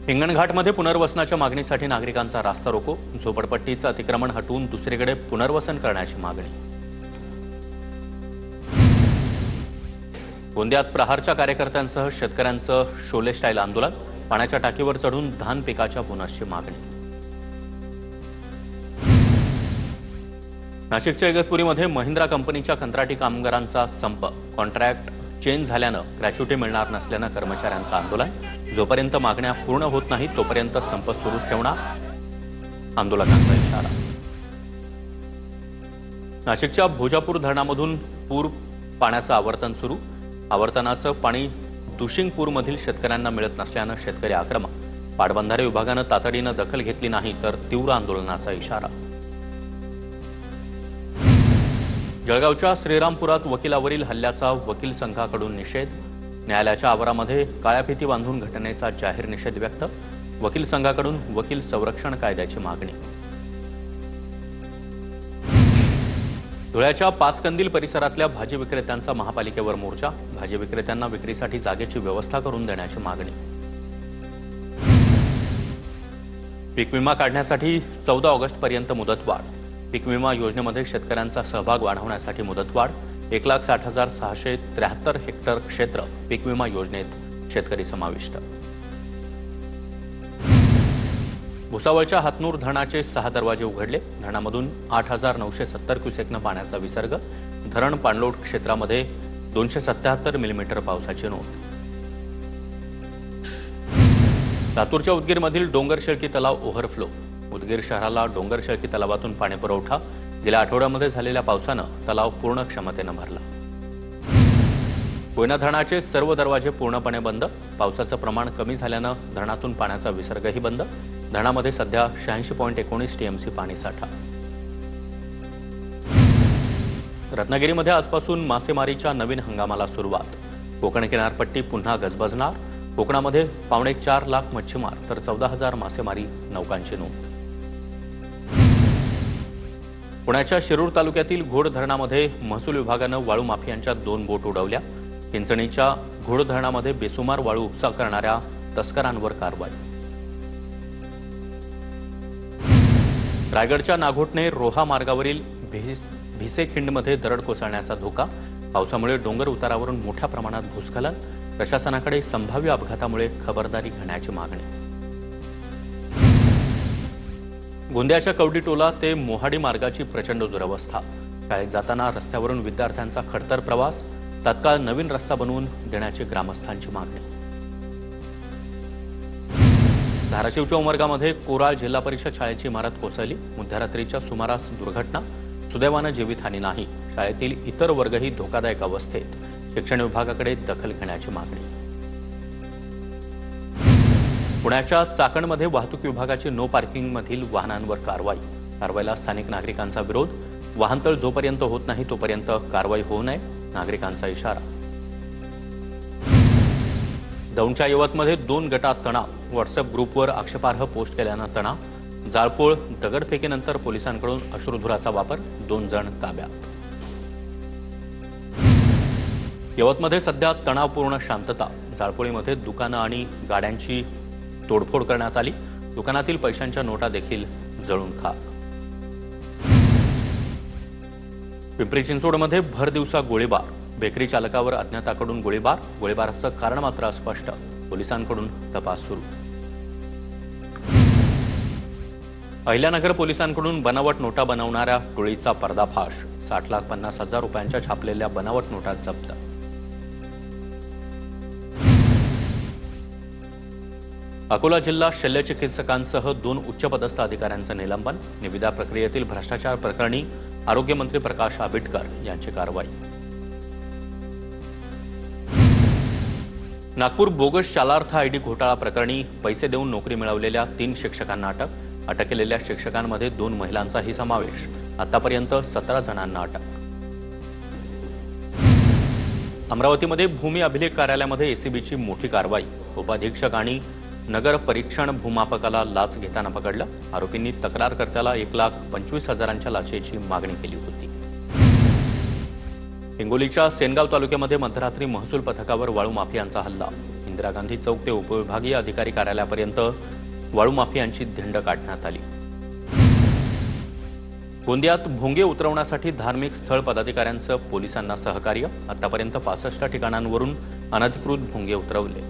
हिंगणघाटमध्ये पुनर्वसनाच्या मागणीसाठी नागरिकांचा रास्ता रोको, झोपडपट्टीचं अतिक्रमण हटवून दुसरीकडे पुनर्वसन करण्याची मागणी। गोंदियात प्रहारच्या कार्यकर्त्यांसह शेतकऱ्यांचं शोले स्टाईल आंदोलन, पाण्याच्या टाकीवर चढून धान पिकाच्या बोनसची मागणी। नाशिकच्या इगतपुरीमध्ये महिंद्रा कंपनीच्या कंत्राटी कामगारांचा संप, कॉन्ट्रॅक्ट चेंज झाल्यानं ग्रॅच्युटी मिळणार नसल्यानं कर्मचाऱ्यांचं आंदोलन, जोपर्यंत मागण्या पूर्ण होत नाहीत तोपर्यंत संप सुरूच ठेवणार, आंदोलकांचा इशारा। नाशिकच्या भोजापूर धरणामधून पूर पाण्याचं आवर्तन सुरू, आवर्तनाचं पाणी दुशिंगपूरमधील शेतकऱ्यांना मिळत नसल्यानं शेतकरी आक्रमक, पाटबंधारे विभागानं तातडीनं दखल घेतली नाही तर तीव्र आंदोलनाचा इशारा। जळगावच्या श्रीरामपुरात वकिलावरील हल्ल्याचा वकील संघाकडून निषेध, न्यायालयाच्या आवारामध्ये काळ्या फिती बांधून घटनेचा जाहीर निषेध व्यक्त, वकील संघाकडून वकील संरक्षण कायद्याची मागणी। धुळ्याच्या पाचकंदील परिसरातल्या भाजी विक्रेत्यांचा महापालिकेवर मोर्चा, भाजी विक्रेत्यांना विक्रीसाठी जागेची व्यवस्था करून देण्याची मागणी। पीक विमा काढण्यासाठी 14 ऑगस्टपर्यंत मुदतवाढ, पीक विमा योजनेमध्ये शेतकऱ्यांचा सहभाग वाढवण्यासाठी मुदतवाढ, 1,60,673 हेक्टर क्षेत्र पीक विमा योजनेत शेतकरी समाविष्ट। भुसावळच्या हातनूर धरणाचे 6 दरवाजे उघडले, धरणामधून 8,970 क्युसेकनं पाण्याचा विसर्ग, धरण पाणलोट क्षेत्रामध्ये 277 मिलीमीटर पावसाची नोंद। लातूरच्या उदगीरमधील डोंगरशेळकी तलाव ओव्हरफ्लो, उदगीर शहराला डोंगरशेळकी तलावातून पाणीपुरवठा, गेल्या आठवड्यामध्ये झालेल्या पावसानं तलाव पूर्ण क्षमतेनं भरला। कोयना धरणाचे सर्व दरवाजे पूर्णपणे बंद, पावसाचं प्रमाण कमी झाल्यानं धरणातून पाण्याचा विसर्गही बंद, धरणामध्ये सध्या 86.19 टीएमसी पाणीसाठा। रत्नागिरीमध्ये आजपासून मासेमारीच्या नवीन हंगामाला सुरुवात, कोकण किनारपट्टी पुन्हा गजबजणार, कोकणामध्ये 4.25 लाख मच्छीमार तर 14,000 मासेमारी नौकांची नोंद। पुण्याच्या शिरूर तालुक्यातील घोड धरणामध्ये महसूल विभागानं वाळू माफियांच्या 2 बोट उडवल्या, चिंचणीच्या घोड धरणामध्ये बेसुमार वाळू उपसा करणाऱ्या तस्करांवर कारवाई। रायगडच्या नागोठणे रोहा मार्गावरील भिसेखिंडमध्ये दरड कोसळण्याचा धोका, पावसामुळे डोंगर उतारावरून मोठ्या प्रमाणात भूस्खलन, प्रशासनाकडे संभाव्य अपघातामुळे खबरदारी घेण्याची मागणी। गोंदियाच्या कवडीटोला ते मोहाडी मार्गाची प्रचंड दुरवस्था, शाळेत जाताना रस्त्यावरून विद्यार्थ्यांचा खडतर प्रवास, तत्काळ नवीन रस्ता बनवून देण्याची ग्रामस्थांची मागणी। धाराशिवच्या उमरगामध्ये कोराळ जिल्हा परिषद शाळेची इमारत कोसळली, मध्यरात्रीच्या सुमारास दुर्घटना, सुदैवानं जीवितहानी नाही, शाळेतील इतर वर्गही धोकादायक अवस्थेत, शिक्षण विभागाकडे दखल घेण्याची मागणी। पुण्याच्या चाकणमध्ये वाहतूक विभागाची नो पार्किंगमधील वाहनांवर कारवाईला स्थानिक नागरिकांचा विरोध, वाहनतळ जोपर्यंत होत नाही तोपर्यंत कारवाई होऊ नये, नागरिकांचा इशारा। दौंडच्या यवतमध्ये 2 गटात तणाव, व्हॉट्सअप ग्रुपवर आक्षेपार्ह पोस्ट केल्यानं तणाव, जाळपोळ दगडफेकीनंतर पोलिसांकडून अश्रुधुराचा वापर, 2 जण ताब्यात। यवतमध्ये सध्या तणावपूर्ण शांतता, जाळपोळीमध्ये दुकानं आणि गाड्यांची तोडफोड करण्यात आली, दुकानातील पैशांच्या नोटा देखील जळून खाक। पिंपरी चिंचवडमध्ये भर दिवसा गोळीबार, बेकरी चालकावर अज्ञाताकडून गोळीबाराचं कारण मात्र अस्पष्ट, पोलिसांकडून तपास सुरू। अहिल्यानगर पोलिसांकडून बनावट नोटा बनवणाऱ्या टोळीचा पर्दाफाश, 60,50,000 रुपयांच्या छापलेल्या बनावट नोटा जप्त। अकोला जिल्हा शल्यचिकित्सकांसह 2 उच्चपदस्थ अधिकाऱ्यांचं निलंबन, निविदा प्रक्रियेतील भ्रष्टाचार प्रकरणी आरोग्यमंत्री प्रकाश आंबेडकर यांची कारवाई। नागपूर बोगस शालार्थ आयडी घोटाळा प्रकरणी पैसे देऊन नोकरी मिळवलेल्या 3 शिक्षकांना अटक केलेल्या शिक्षकांमध्ये 2 महिलांचाही समावेश, आतापर्यंत 17 जणांना अटक। अमरावतीमध्ये भूमी अभिलेख कार्यालयामध्ये एसीबीची मोठी कारवाई, उपाधीक्षक आणि नगर परीक्षण भूमापकाला लाच घेताना पकडलं, आरोपींनी तक्रारकर्त्याला 1,25,000च्या लाचेची मागणी केली होती। हिंगोलीच्या सेनगाव तालुक्यामध्ये मध्यरात्री महसूल पथकावर वाळू माफियांचा हल्ला, इंदिरा गांधी चौक ते उपविभागीय अधिकारी कार्यालयापर्यंत वाळू माफियांची धिंड काढण्यात आली. गोंदियात भोंगे उतरवण्यासाठी धार्मिक स्थळ पदाधिकाऱ्यांचं पोलिसांना सहकार्य. आतापर्यंत 65 ठिकाणांवरून अनधिकृत भोंगे उतरवले.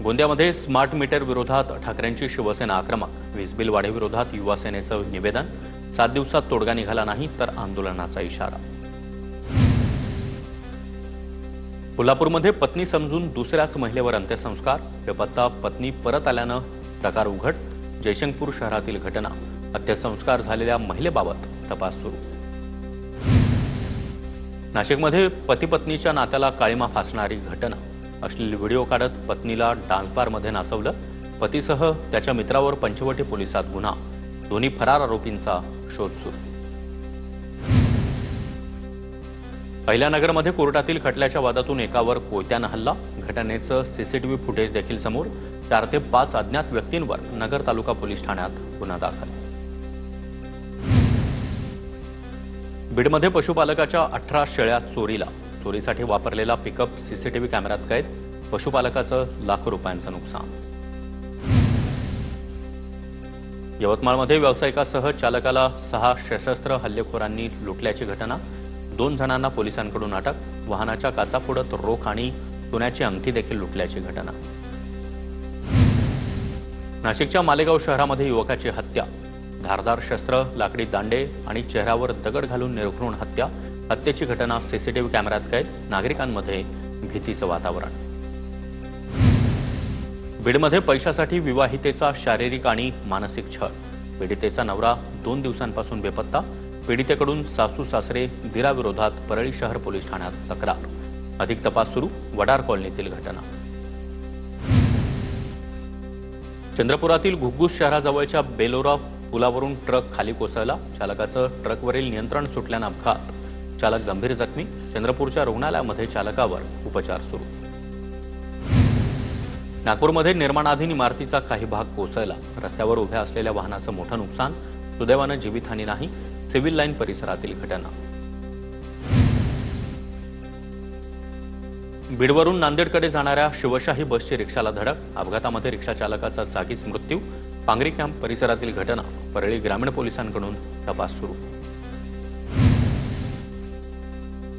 गोंदियामध्ये स्मार्ट मीटर विरोधात ठाकरेंची शिवसेना आक्रमक. वीज बिल वाढीविरोधात युवा सेनेचं निवेदन. 7 दिवसात तोडगा निघाला नाही तर आंदोलनाचा इशारा. कोल्हापूरमध्ये पत्नी समजून दुसऱ्याच महिलेवर अंत्यसंस्कार. बेपत्ता पत्नी परत आल्यानं प्रकार उघड. जयशंकपूर शहरातील घटना. अंत्यसंस्कार झालेल्या महिलेबाबत तपास सुरू. नाशिकमध्ये पती पत्नीच्या नात्याला काळीमा फासणारी घटना. अश्लील व्हिडिओ काढत पत्नीला डान्स बारमध्ये नाचवलं. पतीसह त्याच्या मित्रावर पंचवटी पोलिसात गुन्हा. दोन्ही फरार आरोपींचा शोध सुरू. अहिल्यानगरमध्ये कोर्टातील खटल्याच्या वादातून एकावर कोयत्यानं हल्ला. घटनेचं सीसीटीव्ही फुटेज देखील समोर. 4 ते 5 अज्ञात व्यक्तींवर नगर तालुका पोलीस ठाण्यात गुन्हा दाखल. बीडमध्ये पशुपालकाच्या 18 शेळ्या चोरीला. चोरीसाठी वापरलेला पिकअप सीसीटीव्ही कॅमेऱ्यात कैद. पशुपालकाचं लाखो रुपयांचं नुकसान. यवतमाळमध्ये व्यावसायिकासह चालकाला 6 सशस्त्र हल्लेखोरांनी लुटल्याची घटना. 2 जणांना पोलिसांकडून अटक. वाहनाच्या काचा फोडत रोख आणि सोन्याची अंगठी देखील लुटल्याची घटना. नाशिकच्या मालेगाव शहरामध्ये युवकाची हत्या. धारदार शस्त्र, लाकडी दांडे आणि चेहऱ्यावर दगड घालून निर्घृण हत्या. हत्येची घटना सीसीटीव्ही कॅमेऱ्यात कैद. नागरिकांमध्ये भीतीचं वातावरण. बीडमध्ये पैशासाठी विवाहितेचा शारीरिक आणि मानसिक छळ. पीडितेचा नवरा 2 दिवसांपासून बेपत्ता. पीडितेकडून सासू सासरे दिराविरोधात परळी शहर पोलीस ठाण्यात तक्रार. अधिक तपास सुरू. वडार कॉलनीतील घटना. चंद्रपुरातील घुग्गुस शहराजवळच्या बेलोरा पुलावरून ट्रक खाली कोसळला. चालकाचं ट्रकवरील नियंत्रण सुटल्यानं अपघात. चालक गंभीर जखमी. चंद्रपूरच्या रुग्णालयामध्ये चालकावर उपचार सुरू. नागपूरमध्ये निर्माणाधीन इमारतीचा काही भाग कोसळला. रस्त्यावर उभ्या असलेल्या वाहनाचं मोठं नुकसान. सुदैवानं जीवितहानी नाही. सिव्हिल लाईन परिसरातील घटना. बीडवरून नांदेडकडे जाणाऱ्या शिवशाही बसची रिक्षाला धडक. अपघातामध्ये रिक्षा चालकाचा जागीच मृत्यू. पांगरी कॅम्प परिसरातील घटना. परळी ग्रामीण पोलिसांकडून तपास सुरू.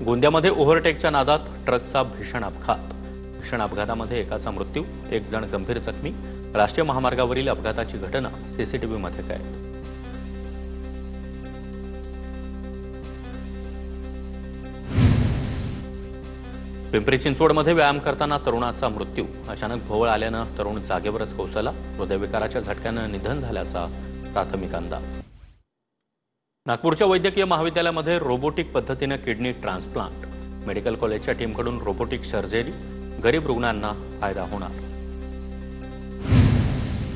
गोंदियामध्ये ओव्हरटेकच्या नादात ट्रकचा भीषण अपघात. भीषण अपघातामध्ये एकाचा मृत्यू. 1 जण गंभीर जखमी. राष्ट्रीय महामार्गावरील अपघाताची घटना सीसीटीव्हीमध्ये कैद. पिंपरी चिंचवडमध्ये व्यायाम करताना तरुणाचा मृत्यू. अचानक भोवळ आल्यानं तरुण जागेवरच कोसळला. हृदयविकाराच्या झटक्यानं निधन झाल्याचा प्राथमिक अंदाज. नागपूरच्या वैद्यकीय महाविद्यालयामध्ये रोबोटिक पद्धतीनं किडनी ट्रान्सप्लांट. मेडिकल कॉलेजच्या टीमकडून रोबोटिक सर्जरी. गरीब रुग्णांना फायदा होणार.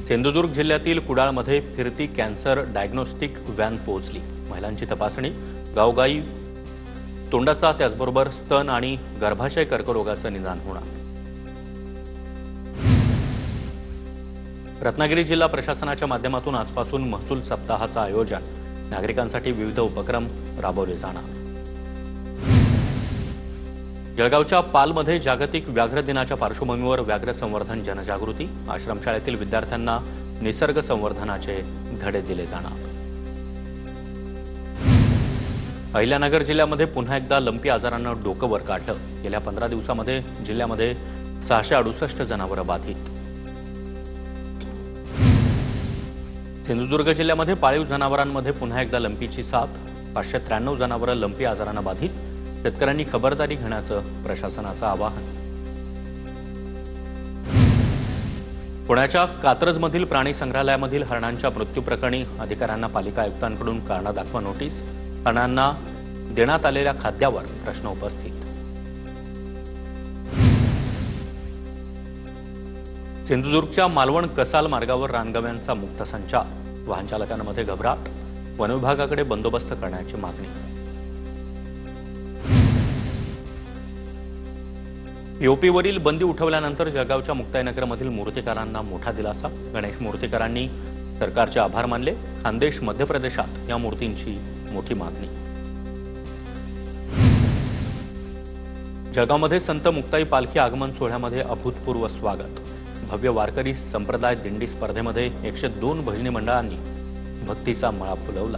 सिंधुदुर्ग जिल्ह्यातील कुडाळमध्ये फिरती कॅन्सर डायग्नोस्टिक व्हॅन पोहोचली. महिलांची तपासणी. गावोगावी तोंडाचा त्याचबरोबर स्तन आणि गर्भाशय कर्करोगाचं निदान होणार. रत्नागिरी जिल्हा प्रशासनाच्या माध्यमातून आजपासून महसूल सप्ताहाचं आयोजन. नागरिकांसाठी विविध उपक्रम राबवले जाणार. जळगावच्या पालमध्ये जागतिक व्याघ्र दिनाच्या पार्श्वभूमीवर व्याघ्र संवर्धन जनजागृती. आश्रमशाळेतील विद्यार्थ्यांना निसर्ग संवर्धनाचे धडे दिले जाणार. अहिल्यानगर जिल्ह्यामध्ये पुन्हा एकदा लंपी आजारानं डोकं वर काढलं. गेल्या 15 दिवसामध्ये जिल्ह्यामध्ये 668 जनावरं बाधित. सिंधुदुर्ग जिल्ह्यामध्ये पाळीव जनावरांमध्ये पुन्हा एकदा लंपीची साथ. 593 जनावरं लंपी आजारानं बाधित. शेतकऱ्यांनी खबरदारी घेण्याचं प्रशासनाचं आवाहन. पुण्याच्या कात्रजमधील प्राणी संग्रहालयामधील हरणांच्या मृत्यूप्रकरणी अधिकाऱ्यांना पालिका आयुक्तांकडून कारणे दाखवा नोटीस. हरणांना देण्यात आलेल्या खाद्यावर प्रश्न उपस्थित. सिंधुदुर्गच्या मालवण कसाल मार्गावर रानगव्यांचा मुक्त संचार. वाहन चालकांमध्ये घबराट. वनविभागाकडे बंदोबस्त करण्याची मागणी. पीओपीवरील बंदी उठवल्यानंतर जळगावच्या मुक्ताईनगरमधील मूर्तिकारांना मोठा दिलासा. गणेश मूर्तिकारांनी सरकारचे आभार मानले. खानदेश मध्य प्रदेशात या मूर्तींची मोठी मागणी. जळगावमध्ये संत मुक्ताई पालखी आगमन सोहळ्यामध्ये अभूतपूर्व स्वागत. भव्य वारकरी संप्रदाय दिंडी स्पर्धेमध्ये 102 भजनी मंडळांनी भक्तीचा मळा फुलवला.